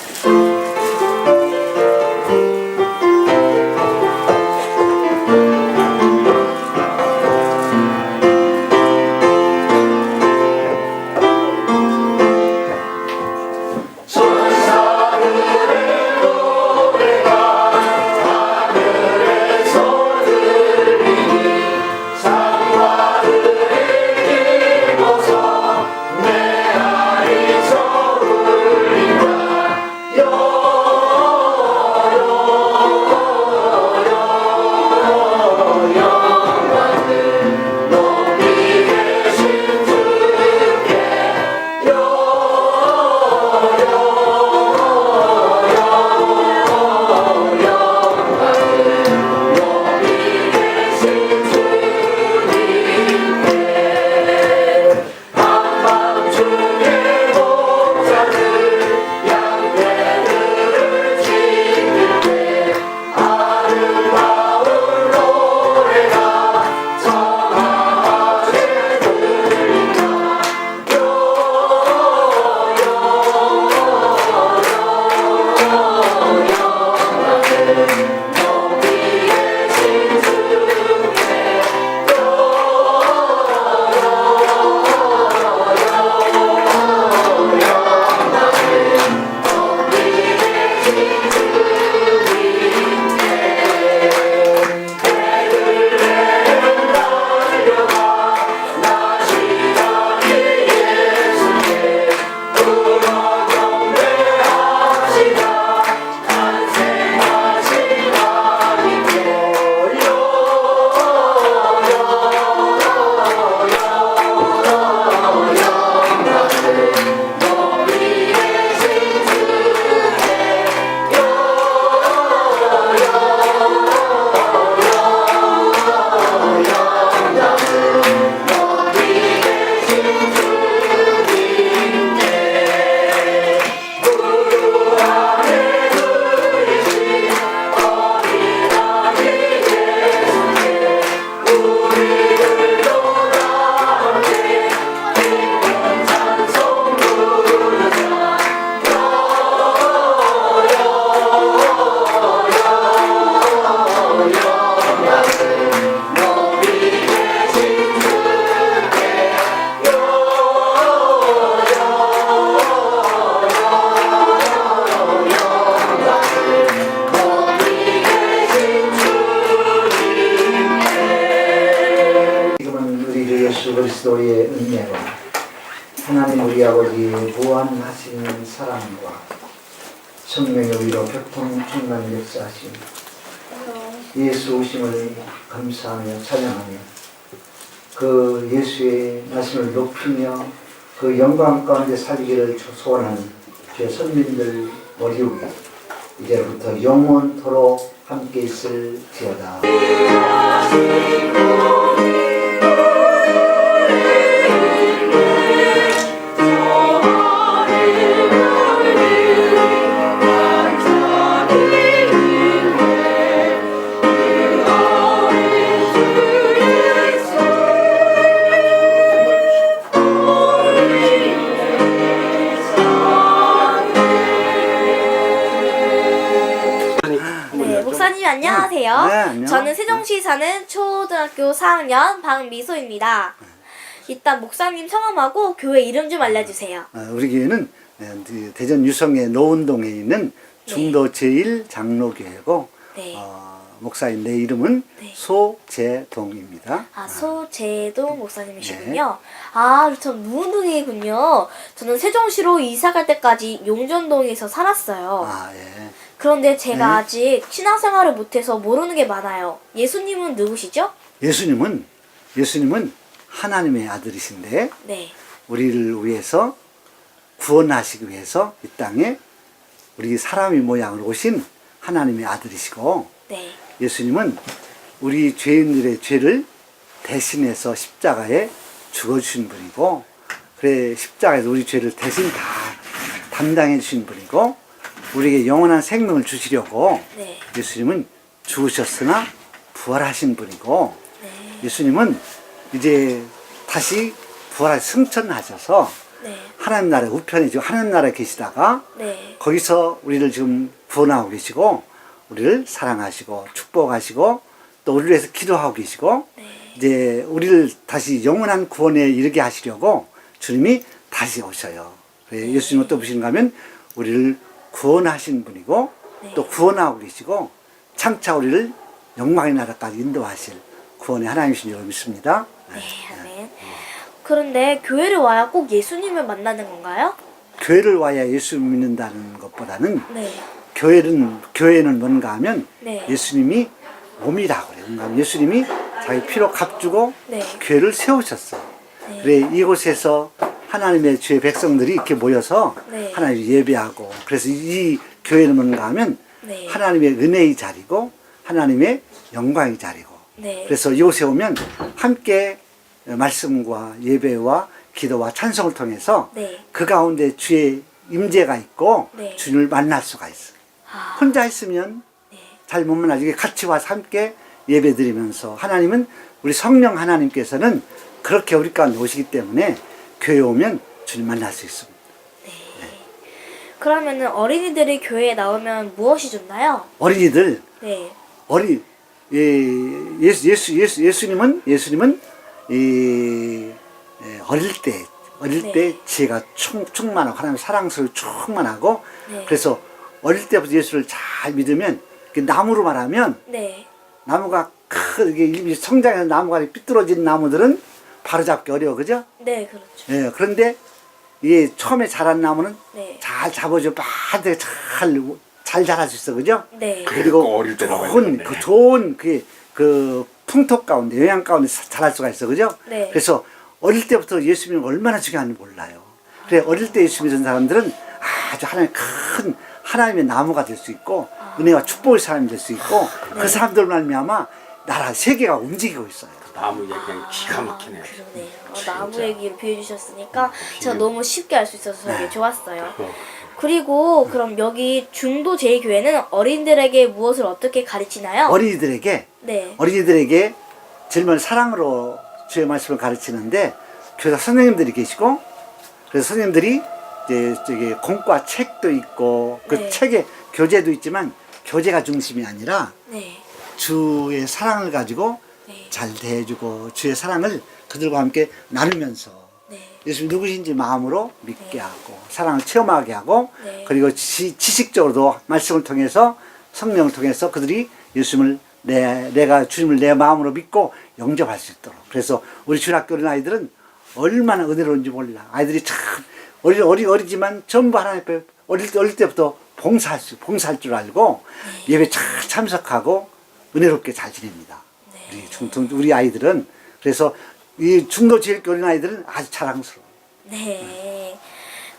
그리스도의 은혜로 하나님 우리 아버지의 무한하신 사랑과 성령의 위로 교통 충만 역사하신 예수 오심을 감사하며 찬양하며 그 예수의 말씀을 높이며 그 영광 가운데 살기를 소원하는 제 선민들 머리 위에 이제부터 영원토록 함께 있을지어다. 목사님 안녕하세요. 네, 안녕. 저는 세종시 사는 초등학교 4학년 박미소입니다. 일단 목사님 성함하고 교회 이름 좀 알려주세요. 우리 교회는 대전 유성의 노은동에 있는 중도 제1장로교회고 네. 목사인 내 이름은 네. 소재동입니다. 소재동 목사님이시군요. 전 무운동이군요. 저는 세종시로 이사 갈 때까지 용전동에서 살았어요. 예. 그런데 제가 아직 신앙생활을 못해서 모르는 게 많아요. 예수님은 누구시죠? 예수님은 하나님의 아들이신데 네. 우리를 위해서 구원하시기 위해서 이 땅에 우리 사람의 모양으로 오신 하나님의 아들이시고 네. 예수님은 우리 죄인들의 죄를 대신해서 십자가에 죽어주신 분이고 그래 십자가에서 우리 죄를 대신 다 담당해 주신 분이고 우리에게 영원한 생명을 주시려고 네. 예수님은 죽으셨으나 부활하신 분이고 네. 예수님은 이제 다시 부활 승천하셔서 네. 하나님 나라 우편에 지금 하나님 나라에 계시다가 네. 거기서 우리를 지금 구원하고 계시고 우리를 사랑하시고 축복하시고 또 우리를 위해서 기도하고 계시고 네. 이제 우리를 다시 영원한 구원에 이르게 하시려고 주님이 다시 오셔요. 예수님은 또 보시는가 하면 우리를 구원하신 분이고 네. 또 구원하고 계시고 장차 우리를 영광의 나라까지 인도하실 구원의 하나님이신 줄 믿습니다. 네, 아멘. 그런데 교회를 와야 꼭 예수님을 만나는 건가요? 교회를 와야 예수 믿는다는 것보다는 네. 교회는 뭔가 하면 네. 예수님이 몸이라고 그래요. 뭔가 하면 예수님이 자기 피로 값주고 네. 교회를 세우셨어. 네. 그래 이곳에서 하나님의 주의 백성들이 이렇게 모여서 네. 하나님 예배하고 그래서 이 교회는 뭔가 하면 네. 하나님의 은혜의 자리고 하나님의 영광의 자리고 네. 그래서 이곳에 오면 함께 말씀과 예배와 기도와 찬송을 통해서 네. 그 가운데 주의 임재가 있고 네. 주님을 만날 수가 있어요. 아, 혼자 있으면 네. 잘 못 만나지. 같이 와서 함께 예배 드리면서 하나님은 우리 성령 하나님께서는 그렇게 우리 가운데 오시기 때문에 교회 오면 주님 만날 수 있습니다. 그러면은 어린이들이 교회에 나오면 무엇이 좋나요? 어린이들 네. 예수님은 어릴 네. 때 지혜가 충만하고 하나님의 사랑스러워 충만하고 네. 그래서 어릴 때부터 예수를 잘 믿으면 나무로 말하면 네. 나무가 이게 성장해서 나무가 삐뚤어진 나무들은 바로잡기 어려워 그죠? 네, 그렇죠. 예, 그런데 이게 처음에 자란 나무는 네. 잘 잡아줘 빠르게 잘 자랄 수 있어 그죠? 네. 그리고 어릴 때 나와야 좋은 되는데. 좋은 그 풍토 가운데 영양 가운데 자랄 수가 있어 그죠? 네. 그래서 어릴 때부터 예수 믿는 게 얼마나 중요한지 몰라요. 그래 어릴 때 예수 믿는 사람들은 아주 하나님의 나무가 될 수 있고 은혜와 축복의 사람이 될 수 있고 그 사람들 말미암아 나라 세계가 움직이고 있어요. 나무 얘기는 기가 막히네. 그러네요. 나무 얘기를 비워주셨으니까 제가 너무 쉽게 알 수 있어서 되게 좋았어요. 그리고 그럼 여기 중도 제2교회는 어린이들에게 무엇을 어떻게 가르치나요? 어린이들에게 제일 먼저 사랑으로 주의 말씀을 가르치는데 교사 선생님들이 계시고 그래서 선생님들이 이제 저기 공과 책도 있고 그 네. 책에 교재도 있지만 교재가 중심이 아니라 네. 주의 사랑을 가지고 네. 잘 대해주고 주의 사랑을 그들과 함께 나누면서 네. 예수님 누구신지 마음으로 믿게 하고 사랑을 체험하게 하고 네. 그리고 지식적으로도 말씀을 통해서 성령을 통해서 그들이 예수님을 내가 주님을 내 마음으로 믿고 영접할 수 있도록 그래서 우리 주일학교 어린 아이들은 얼마나 은혜로운지 몰라. 아이들이 참 어리지만 전부 하나님 앞에 어릴 때부터 봉사할 줄 알고 예배 잘 참석하고 은혜롭게 잘 지냅니다. 우리 아이들은 그래서 이 중도 제일교 어린 아이들은 아주 자랑스러워. 네.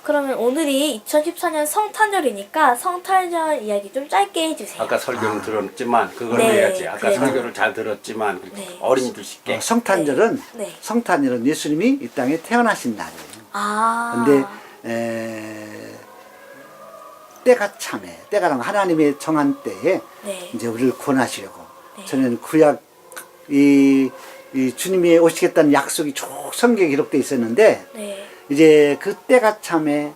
그러면 오늘이 2014년 성탄절이니까 성탄절 이야기 좀 짧게 해주세요. 아까 설교는 들었지만 그걸 네, 해야지. 아까 그래요. 설교를 잘 들었지만 네. 어린이들 쉽게. 성탄절은 네. 성탄절은 예수님이 이 땅에 태어나신 날이에요. 아. 근데 때가 참해. 때가 하나님의 정한 때에 네. 이제 우리를 구원하시려고. 네. 저는 구약 이 주님이 오시겠다는 약속이 쭉 성경에 기록되어 있었는데 네. 이제 그 때가 참해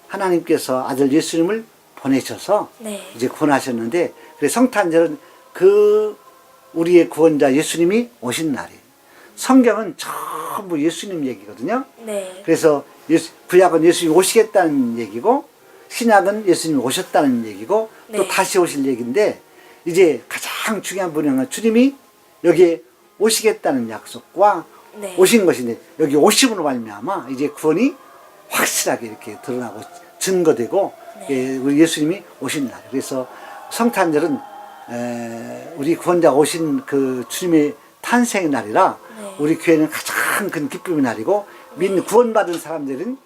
하나님께서 아들 예수님을 보내셔서 네. 이제 구원하셨는데 그래서 성탄절은 그 우리의 구원자 예수님이 오신 날이에요. 성경은 전부 예수님 얘기거든요. 네. 그래서 구약은 예수님이 오시겠다는 얘기고 신약은 예수님이 오셨다는 얘기고 또 네. 다시 오실 얘기인데 이제 가장 중요한 분야는 주님이 여기에 오시겠다는 약속과 네. 오신 것인데 여기 오심으로 말미암아 이제 구원이 확실하게 이렇게 드러나고 증거되고 네. 우리 예수님이 오신 날. 그래서 성탄절은 우리 구원자가 오신 그 주님의 탄생의 날이라 네. 우리 교회는 가장 큰 기쁨의 날이고 구원받은 사람들은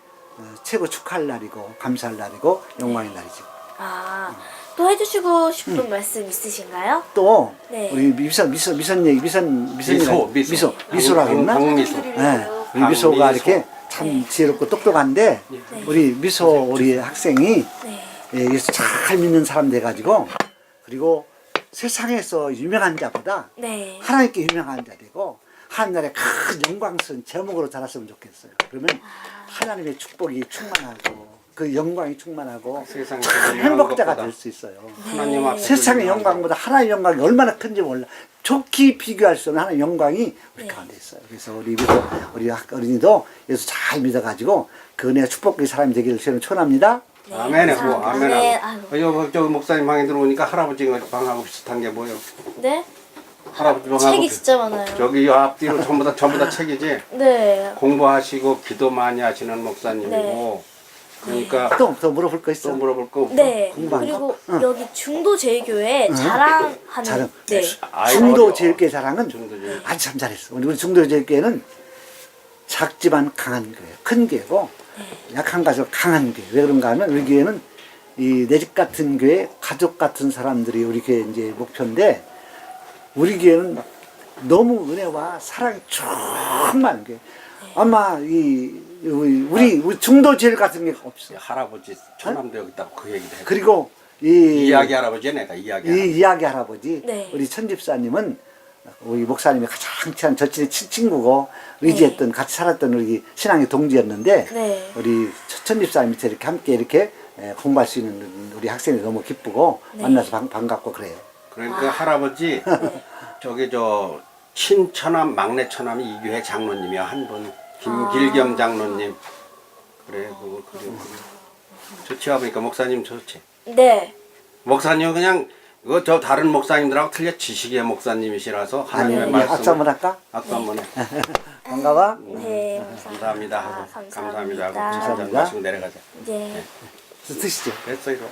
최고 축하할 날이고 감사할 날이고 영광의 날이죠. 아, 또 해주시고 싶은 말씀 있으신가요? 또 네. 우리 미소라고 했나? 박미소. 네, 우리 미소가 이렇게 참 지혜롭고 똑똑한데 우리 미소 우리 학생이 네. 예수 잘 믿는 사람 돼가지고 그리고 세상에서 유명한 자보다 네. 하나님께 유명한 자 되고 하나님의 큰 영광스러운 제목으로 자랐으면 좋겠어요. 그러면 하나님의 축복이 충만하고 그 영광이 충만하고 세상에서 참 유명한 행복자가 것보다 될 수 있어요. 하나님 앞에 세상의 영광보다 하나님의 영광이 얼마나 큰지 몰라. 좋게 비교할 수 없는 하나님의 영광이 우리 가운데 있어요. 그래서 우리 어린이도 예수 잘 믿어가지고 그 은혜가 축복의 사람이 되기를 저는 축원합니다. 네, 아멘에 감사합니다. 아멘. 네, 저 목사님 방에 들어오니까 할아버지 방하고 비슷한 게 뭐예요? 네? 할아버지 방하고 책이 진짜 많아요. 저기 앞뒤로 전부 다 책이지. 네. 공부하시고 기도 많이 하시는 목사님이고. 그러니까 또 물어볼 거 있어? 또 물어볼 거 없어? 네. 공부한 그리고 거? 여기 중도 제일교회 자랑하는 자랑. 네. 중도 제일교회 자랑은 중도 제일. 아주 참 잘했어. 우리 중도 제일교회는 작지만 강한 교회, 큰 교회고 약한 가서 강한 교회. 왜 그런가 하면 우리 교회는 이 내 집 같은 교회, 가족 같은 사람들이 우리 교회 이제 목표인데 우리 교회는 너무 은혜와 사랑이 충만한 교회. 아마 우리 중도 제일 같은 게 없어. 할아버지 처남도 여기 있다고 그 얘기도 해. 그리고 이야기 할아버지 내가 이야기. 이 이야기 할아버지 네. 우리 천집사님은 우리 목사님의 가장 친한 절친의 친구고 의지했던 같이 살았던 우리 신앙의 동지였는데 네. 우리 천집사님 밑에 이렇게 함께 이렇게 공부할 수 있는 우리 학생이 너무 기쁘고 네. 만나서 반갑고 그래요. 그러니까 할아버지 저기 저 친처남 막내 처남이 이 교회 장로님이야 한 분. 김길겸 장로님. 그래 그래. 좋지 아버니까 목사님 좋지. 네. 목사님은 그냥 이거 저 다른 목사님들하고 틀려 지식의 목사님이시라서 하나님의 아니, 말씀. 악수 한번 할까? 악수 한번 해. 반가워. 네. 감사합니다 하고 감사합니다. 감사합니다 하고 감사합니다. 한잔 마시고 내려가자. 네. 드시죠. 됐어 이거.